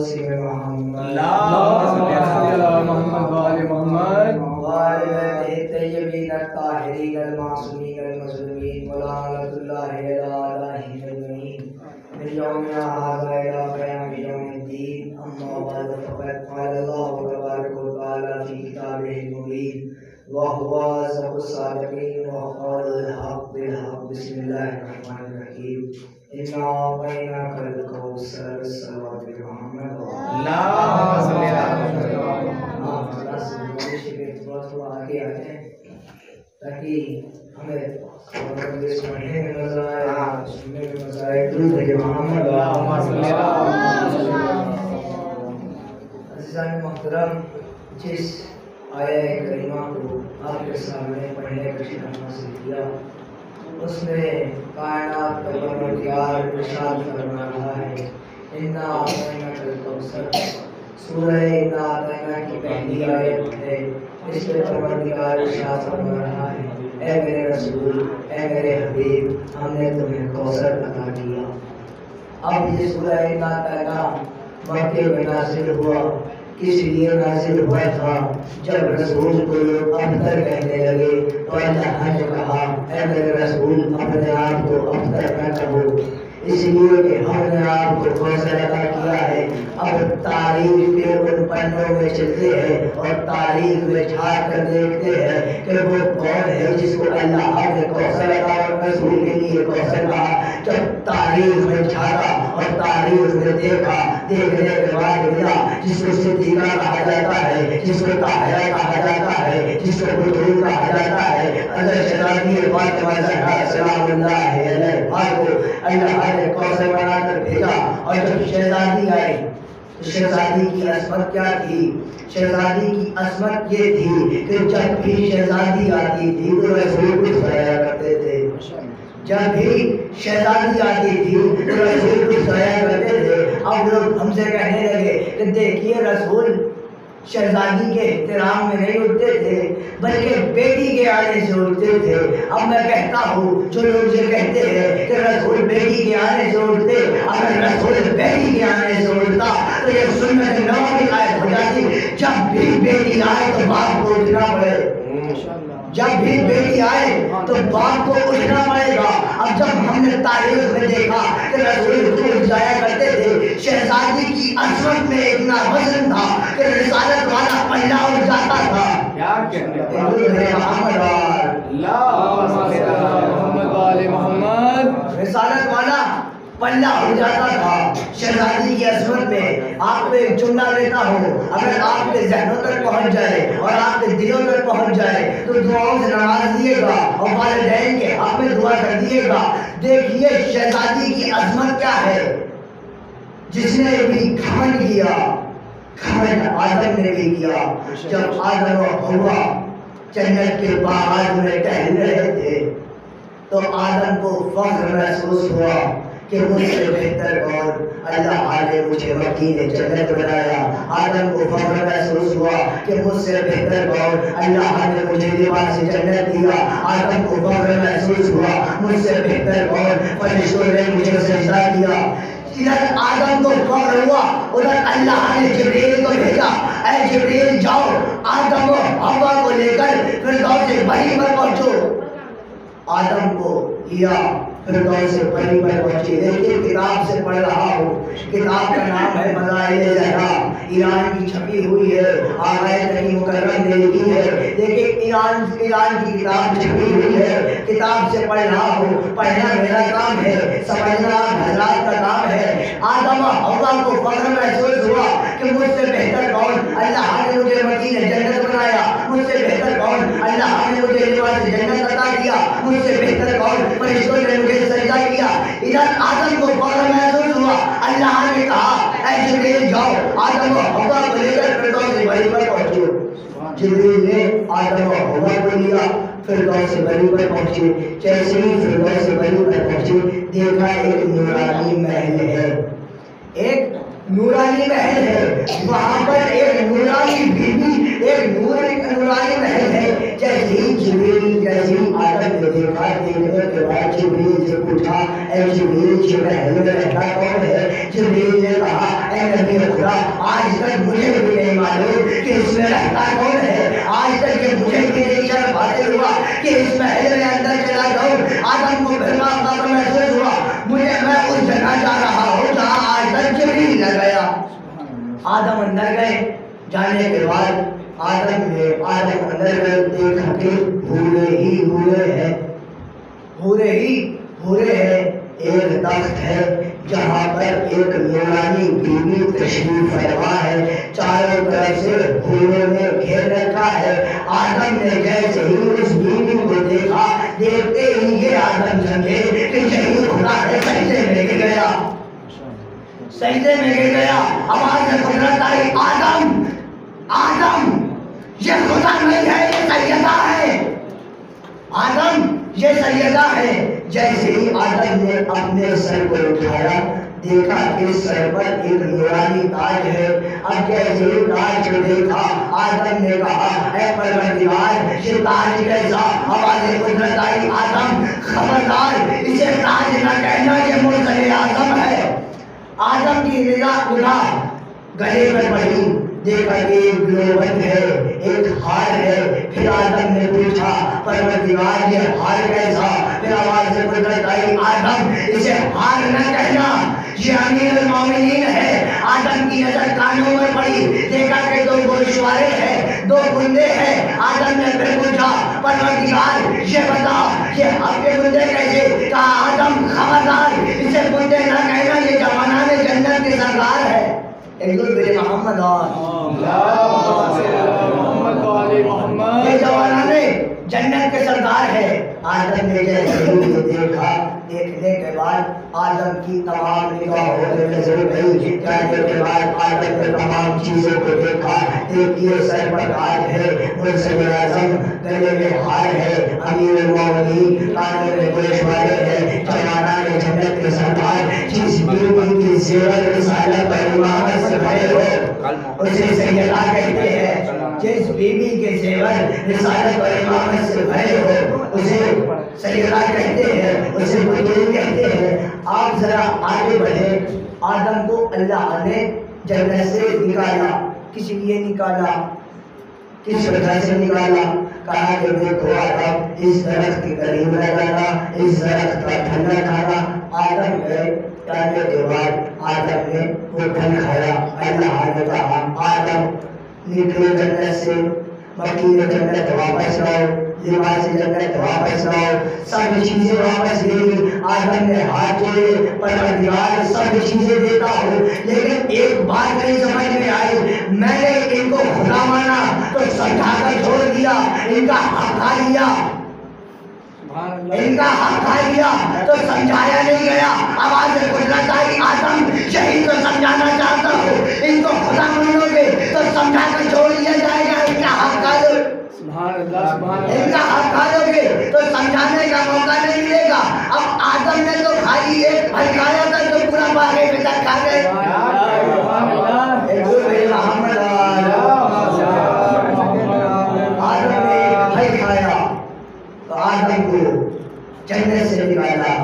قاسم محمد اللهم صل على محمد وآل محمد وعلى الطيبين الطاهرين المعصومين المظلومين ولعنة الله على أعدائهم أجمعين من يومنا هذا إلى قيام يوم الدين. أما بعد فقد قال الله تبارك وتعالى في كتابه المبين وهو أصدق الصادقين وقول الحق بالحق. بسم الله الرحمن الرحيم. إنا أعطيناك الكوثر صلوات محمد. اللهم صل على محمد وآل تھوڑا آگے آتے ہیں تاکہ ہمیں پڑھنے میں مزہ آئے، سننے میں مزہ آئے. درود ہے محمد. عزیزان محترم، جس آیہ کریمہ کو آپ کے سامنے پڑھنے کا شرف حاصل کیا، اس میں کائنات کا پروردگار ارشاد فرما رہا ہے انا اعطیناک الکوثر. سورہ انا اعطیناک کی پہلی آیت ہے. اس میں پروردگار ارشاد فرما رہا ہے اے میرے رسول، اے میرے حبیب، ہم نے تمہیں کوثر عطا کیا. اب یہ سورہ انا اعطیناک مکے میں نازل ہوا. کس لیے نازل ہوا تھا؟ جب رسول کو لوگ ابتر کہنے لگے تو اللہ نے کہا اے میرے رسول اپنے آپ کو ابتر نہ کہو، اس لیے کہ ہم نے آپ کو کوثر عطا کیا ہے. اب تاریخ کے ان پنوں میں چلتے ہیں اور تاریخ میں جھانک کر دیکھتے ہیں کہ وہ کون ہے جس کو اللہ نے کوثر عطا اور رسول کے لیے کوثر کہا. جب تاریخ میں جھانکا اور تاریخ میں دیکھا، دیکھنے کے بعد ملا جس کو صدیقہ کہا جاتا ہے، جس کو طاہرہ کہا جاتا ہے، جس کو بطول کہا جاتا ہے. حضرت شہزادی فاطمہ زہرا سلام اللہ علیہا کو اللہ نے کوثر بنا کر بھیجا. اور جب شہزادی آئی تو شہزادی کی عصمت کیا تھی؟ شہزادی کی عصمت یہ تھی کہ جب بھی شہزادی آتی تھی تو رسول کو سلایا کرتے تھے. جب بھی شہزادی آتی تھی تو رسول کو سلایا کرتے تھے. اب لوگ ہم سے کہنے لگے کہ دیکھیے رسول شہزادی کے احترام میں نہیں اٹھتے تھے بلکہ بیٹی کے آنے سے اٹھتے تھے. اب میں کہتا ہوں جو لوگ یہ کہتے ہیں کہ رسول بیٹی کے آنے سے اٹھتے، اگر رسول بیٹی کے آنے سے اٹھتا تو یہ سنت نو کی آیت ہو جاتی. جب بھی بیٹی آئے تو باپ کو اٹھنا پڑے، جب بھی بیٹی آئے تو باپ کو اٹھنا پڑے گا. اب جب ہم نے تاریخ میں دیکھا کہ رسول کو اٹھایا کرتے تھے، شہزادی کی عصمت میں اتنا وزن تھا کہ رسالت والا پلہ اٹھ جاتا تھا. رسالت والا پلہ اٹھ جاتا تھا شہزادی کی عصمت میں. آپ کو ایک جملہ دیتا ہوں، اگر آپ کے ذہنوں تک پہنچ جائے اور آپ کے دلوں تک پہنچ جائے تو دعاؤں سے نواز دیے گا اور والدین کے حق میں دعا کر دیے گا. دیکھیے شہزادی کی عظمت کیا ہے. جس نے بھی گھمنڈ کیا، گھمنڈ آدم نے بھی کیا. جب آدم و حوا جنت کے باغات میں ٹہل رہے تھے تو آدم کو فخر محسوس ہوا کہ مجھ سے بہتر اور اللہ نے مجھے مکین جنت بنایا. آدم کو فخر محسوس ہوا کہ مجھ سے بہتر اور اللہ نے مجھے لباس جنت دیا. آدم کو فخر محسوس ہوا مجھ سے بہتر اور فرشتوں نے مجھے سجدہ کیا. ادھر آدم کو فخر ہوا، ادھر اللہ نے جبریل کو بھیجا، اے جبریل جاؤ آدم و حوا کو لے کر فردوس بری پر پہنچو. آدم کو لیا فردوس بری پر پہنچے. دیکھیے کتاب سے پڑھ رہا ہوں، کتاب کا نام ہے مظاہر زہرا، ایران کی چھپی ہوئی ہے، آقائے نبی مکرم نے لکھی ہے. دیکھیے ایران کی کتاب چھپی ہوئی ہے، کتاب سے پڑھ رہا ہوں. پڑھنا میرا کام ہے، سمجھنا حضرات کا کام ہے. آدم و حوا کو فخر محسوس ہوا کہ مجھ سے بہتر کون؟ اللہ نے مجھے مکین جنت بنایا. مجھ سے بہتر کون؟ اللہ نے مجھے لباس جنت عطا کیا. مجھ سے بہتر کون؟ فرشتوں نے مجھے سجدہ کیا. ادھر آدم کو فخر محسوس ہوا. اللہ نے کہا اے جبریل جاؤ آدم و حوا کو لے کر فردوس بری پر پہنچو. جبریل نے آدم و حوا کو لیا، فردوس بری پر پہنچے. جیسے ہی فردوس بری پر پہنچے دیکھا ایک نورانی محل ہے، ایک نورانی محل ہے. وہاں پر ایک نورانی بیوی، ایک نورانی محل ہے. جیسے ہی جبریل آدم نے دیکھا، دیکھنے کے بعد جبریل سے پوچھا اے جبریل یہ محل میں رہتا کون ہے؟ جبریل نے کہا اے نبی خدا نہیں لگایا. آدم اندر گئے. جانے کے بعد آدم اندر گئے. دیکھا کہ ہورے ہیں. ایک درخت ہے جہاں پر ایک نورانی بیوی تشریف فرما ہے. چاروں طرف سے ہوروں نے گھیر رکھا ہے. آدم نے جیسے ہی اس بیوی کو دیکھا, دیکھتے ہی یہ آدم سمجھے کہ یہی خدا ہے. سجدے میں گر گیا. آواز میں قدرت آئی, آدم یہ خدا نہیں ہے, یہ سیدہ ہے. آدم یہ سیدہ ہے. جیسے ہی آدم نے اپنے سر کو اٹھایا, دیکھا کہ سر پر ایک نورانی تاج ہے. اب جیسے ہی تاج کو دیکھا, آدم نے کہا, اے پروردگار یہ تاج کیسا؟ آواز قدرت آئی, آدم خبردار اسے تاج نہ کہنا, یہ مرسل اعظم ہے. آدم کی نگاہ اٹھا, گلے میں پڑی, دیکھا کہ ایک گلوبند ہے, ایک ہار ہے. پھر آدم نے پوچھا, پروردگار یہ ہار کیسا؟ پھر آواز سے قدرت آئی, آدم اسے ہار نہ کہنا, یہ امیر المومنین ہے. آدم کی نظر کانوں میں پڑی, دیکھا کہ دو گوشوارے ہیں, دو گندے ہیں. آدم نے پھر پوچھا, پروردگار یہ بتا یہ آپ کے گندے کیسے؟ کہا, آدم خبردار اسے گندے نہ کہنا, یہ جوانان جنت کے سردار ہے. میرے محمد یہ جوانان جنت کے سردار ہے. آدم نے جیسے ہی دیکھا, دیکھنے کے بعد آدم کی تمام نگاہوں میں نظر گئی. جانے کے بعد آدم نے تمام چیزوں کو دیکھا. دیکھیے سر پر تاج ہے, مرسل اعظم, گلے میں ہار ہے, امیر المومنین, کانوں میں گوشوارے ہیں, جوانان جنت کے سردار. جس بیوی کی زیور رسالت پر امامت سے بھرے ہو اسے سیدہ کہتے ہیں. جس بیوی کے زیور رسالت اور امامت سے بھرے ہو اسے سیدہ کہتے ہیں, اسے بطول کہتے ہیں. آپ ذرا آگے بڑھیں. آدم کو اللہ نے جنت سے نکالا. کس لیے نکالا؟ کس وجہ سے نکالا؟ کہا کہ دیکھو آدم اس درخت کے قریب نہ جانا, اس درخت کا پھل نہ کھانا. آدم گئے, جانے کے بعد آدم نے وہ پھل کھایا. اللہ نے کہا, آدم نکلے جنت سے, مکین جنت واپس لاؤ, لباس جنت واپس لاؤ. سب چیزیں واپس لی. آدم نے ہاتھ جوڑے, پروردگار سب چیزیں دیتا ہوں, لیکن ایک بات نہیں سمجھ میں آئی. میں نے ان کو خدا مانا تو سمجھا کر چھوڑ دیا, ان کا حق کھا لیا, ان کا حق کھا لیا تو سمجھایا نہیں گیا. آواز قدرت آئی, آدم یہی تو سمجھانا چاہتا ہوں, ان کو خدا مانو گے تو سمجھا کر چھوڑ دیا جائے گا. ان کا حق کھا لو, ان کا حق کھا لو گے تو سمجھانے کا موقع نہیں ملے گا. اب آدم نے تو خالی ایک پھل کھایا تھا تو پورا باغے میں تک کھا گئے. محمد آدم نے ایک پھل کھایا تو آدم کو جنت سے نکالا.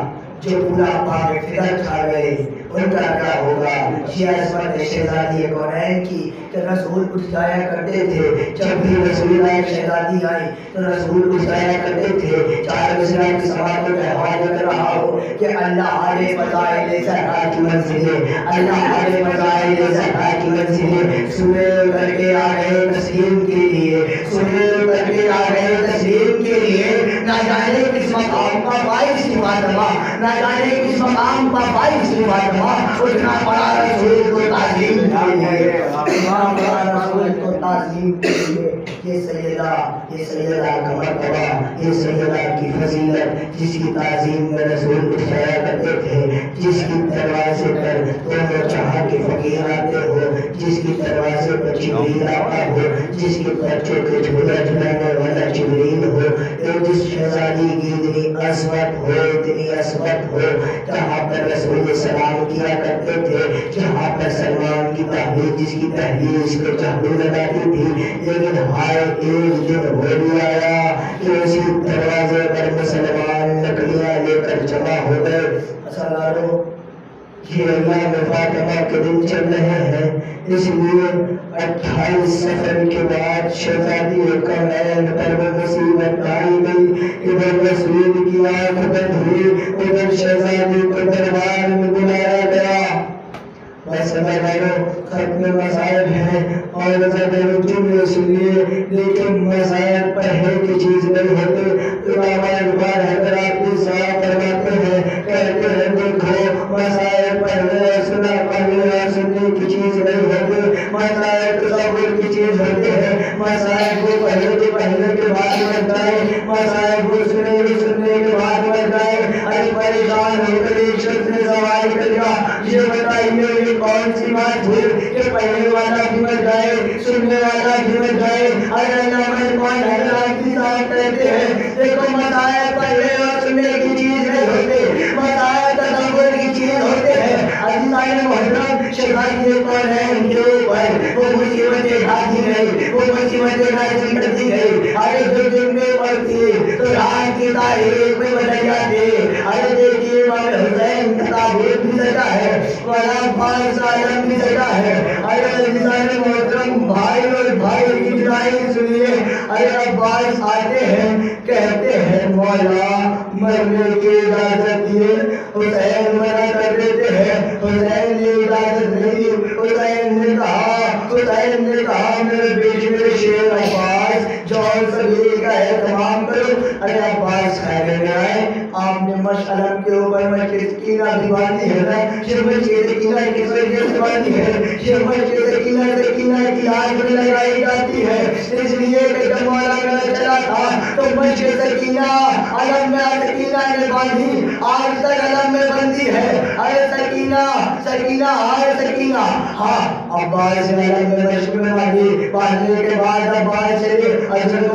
جو پورا باغ فکر کھا گئے ان کا کیا ہوگا؟ یہ عظمت شہزادی کونین کی کہ رسول اٹھ جایا کرتے تھے. جب بھی رسول اللہ شہزادی آئی تو رسول اٹھ جایا کرتے تھے. چار مصرع کی سماعت میں حوالہ کر رہا ہو کہ اللہ علیہ فضائل زہرا کی منزل ہے, اللہ علیہ فضائل زہرا کی منزل ہے. سنے کر کے آ گئے تسلیم کے لیے, سنے کر کے آ گئے تسلیم کے لیے. نہ جانے کس مقام کا باعث کی فاطمہ, نہ جانے کس مقام کا باعث کی فاطمہ. اٹھنا پڑا رسول کو تعظیم کے لیے, اٹھنا پڑا رسول کو تعظیم کے لیے. یہ سیدہ کا مرتبہ, یہ سیدہ کی فضیلت, جس کی تعظیم میں رسول اٹھ جایا کرتے تھے, جس کی دروازے پر دونوں چاہت کے فقیر آتے ہو, جس کی دروازے پر جبریل آتا ہو, جس کے بچوں کے جھولا جھلانے والا جبریل ہو. جس شہزادی کی اتنی عظمت ہو, اتنی عظمت ہو, جہاں پر رسول سلام کیا کرتے تھے, جہاں پر سلمان کی تحویل, جس کی تحویل کو چاہوں لگاتی تھی. لیکن ہائے ایک دن وہ بھی آیا کہ اسی دروازے پر مسلمان لکڑیاں لے کر جمع ہو گئے. سالاروں یہ ایام فاطمہ کے دن چل رہے ہیں, اس لیے 28 سفر کے بعد شہزادی کونین پر وہ مصیبت آئی گئی. ادھر رسول کی آنکھ بند ہوئی, ادھر شہزادی کو دربار میں بلایا گیا. بس میں بھائیوں ختم مسائل ہیں اور جملے سنیے لیکن مسائل پڑھنے کی چیز نہیں ہوتے علماء اقبال حضرات کی صلاح فرماتے ہیں کہتے ہیں دیکھو مسائل پڑھنے اور سنا پڑھنے اور سننے کی چیز نہیں ہوتے مسائل تصور کی چیز ہوتے ہیں مسائل کو پڑھنے کے بعد مر جائے مسائل کو سننے کے بعد مر جائے ارے پریشان ہو کر ایک شخص نے سوال کر دیا یہ بتائیے یہ کون سی بات ہے کہ پڑھنے والا بھی مر جائے سننے والا بھی مر جائے ارے علامہ اقبال حضرات کی صاحب کہتے ہیں دیکھو مسائل پڑھنے اور سننے کی چیز نہیں ہوتے مسائل تصور کی چیز ہوتے ہیں عزیزان محترم شہزادی کون ہے ان کے اوپر وہ مصیبتیں ڈھاتی گئی وہ مصیبتیں ڈھاتی کرتی گئی ارے جو دن میں پڑھتی تو رات کی تاریخ میں بدل جاتے ارے دیکھیے امام حسین کا تعبیر بھی سجا ہے والا فارس عالم بھی سجا ہے ارے عزیزان محترم بھائی اور بھائی کی جدائی سنیے ارے عباس آتے ہیں کہتے ہیں مولا مرنے کی اجازت دیے حسین منع کر دیتے ہیں حسین نے اجازت نہیں دی حسین نے کہا میرے بیٹے میرے شیر عباس جان سبھی کا اہتمام کرو ارے عباس خیمے میں آئے آپ نے مشعلم کے اوپر مشق سکینہ بھی باندھی ہے نا یہ مشق سکینہ کس وجہ سے باندھی ہے یہ مشق سکینہ کی آگ میں لگائی جاتی ہے اس لیے کہ جب مولا میرا چلا تھا تو مشق سکینہ علم میں سکینہ نے باندھی آج تک علم میں بندی ہے ارے سکینہ ہاں عباس نے علم میں مشق میں باندھنے کے بعد عباس سے حضرت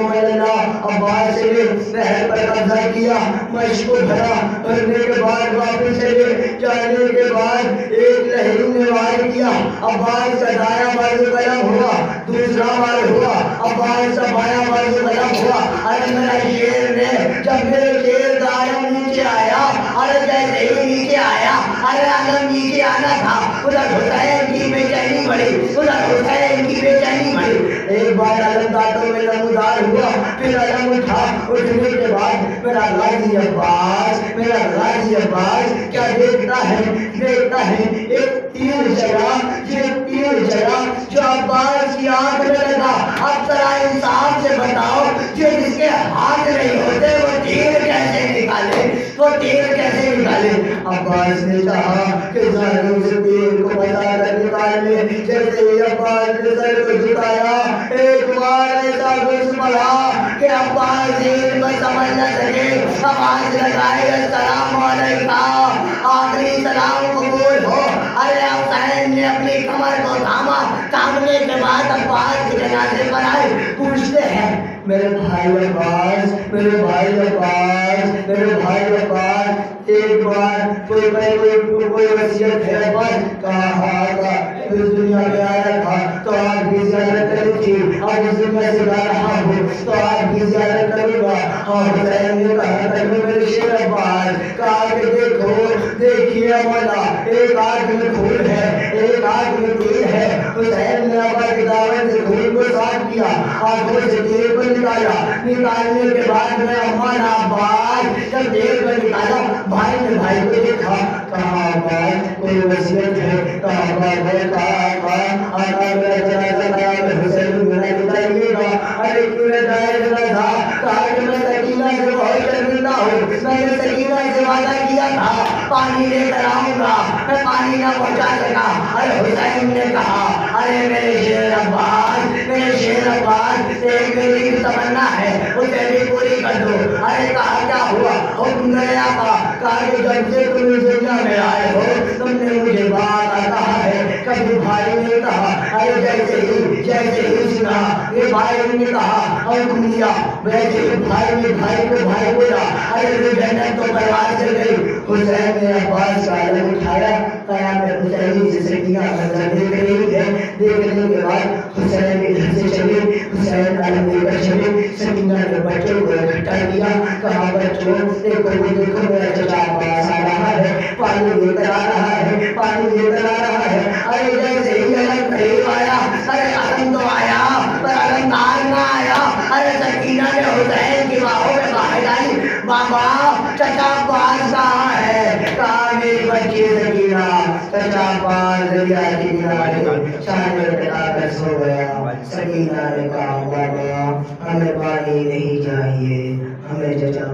عباس سے نہر پر قبضہ کیا مشق کو بھرا بھرنے کے بعد واپس چلے جانے کے بعد ایک لہر نے وار کیا عباس کا دایاں بازو قلم ہوا دوسرا وار ہوا عباس کا بایاں بازو قلم ہوا ارے میرا شیر نے جب میرے شیر کا عالم نیچے آیا ارے جیسے ہی نیچے آیا ارے عالم نیچے آنا تھا ادھر حسین کی بے چینی بڑھی ایک بار علم دانتوں میں نمودار ہوا پھر علم اٹھا اٹھنے کے بعد میرا غازی عباس کیا دیکھتا ہے ایک تیر چلا جو عباس کی آنکھ میں لگا اب ذرا انصاف سے بتاؤ جس کے ہاتھ نہیں ہوتے وہ تیر کیسے نکالے عباس نے کہا کہ ظالم سے تیر کو بتا کر نکال لے جیسے ہی عباس نے سر کو جھکایا ایک بار ایسا گھس پڑا کہ عباس دیر میں سمجھ نہ سکے آواز لگائے السلام علیکم آخری سلام قبول ہو ارے حسین نے اپنی کمر کو تھامنے کے بعد عباس کے جنازے پر آئے پوچھتے ہیں میرے بھائی عباس ایک بار کوئی وصیت ہے عباس کہا اس دنیا میں آیا تھا تو آپ بھی زیارت کریں تھی اب اس دنیا سے جا رہا ہوں تو آپ بھی زیارت کروں گا اور حسین نے کہا تھا میرے شیر عباس کہا کہ دیکھیے مولا ایک آنکھ میں خون ہے ایک آنکھ میں تیر ہے حسین نے ابا کی دعوت سے خون کو صاف کیا آنکھوں سے تیر کو نکالنے کے بعد میں مولا عباس جب تیر کو نکالا بھائی نے بھائی کو دیکھا کہا عباس کوئی وصیت ہے کہا میرا جنازہ قیام حسین میرا نکالئے گا ارے کیوں نہ جائے جنازہ کہا کہ میں سکینہ سے بہت شرمندہ ہوں میں نے سکینہ سے وعدہ کیا تھا پانی لے کر آؤں گا میں پانی نہ پہنچا سکا ارے حسین نے کہا ارے میرے شیر عباس ایک میری تمنا ہے اسے بھی پوری کر دو ارے کہا کیا ہوا حکم گیا کہا کہ جب سے تم اس دنیا میں آئے ہو تم نے مجھے بات کہا ہے کبھی بھائی نے کہا ارے جیسے ہی سنا یہ بھائی نے کہا اور تم دیا ویسے ہی بھائی کو بولا ارے جنت تو پرواز سے گئی حسین نے عباس کا علم اٹھایا قیام حسینی سے سکینہ منظر دیکھ رہی ہے دیکھنے کے بعد حسین ادھر سے چلے حسین علم لے کر چلے سکینہ نے بچوں کو اکٹھا کیا کہا بچوں دیکھو میرا چچا عباس آ رہا ہے پانی لے کر آ رہا ہے ارے جیسے ہی علم قریب آیا ارے علم تو آیا پر علمدار نہ آیا ارے سکینہ نے حسین کی باہوں میں باہر ڈالی بابا چچا عباس کہاں ہے ہے کہاں میری بچی سکینہ چچا پان دریا کے کنارے شان میں کٹا کر سو گیا سکینہ نے کہا بابا ہمیں پانی نہیں چاہیے ہمیں چچا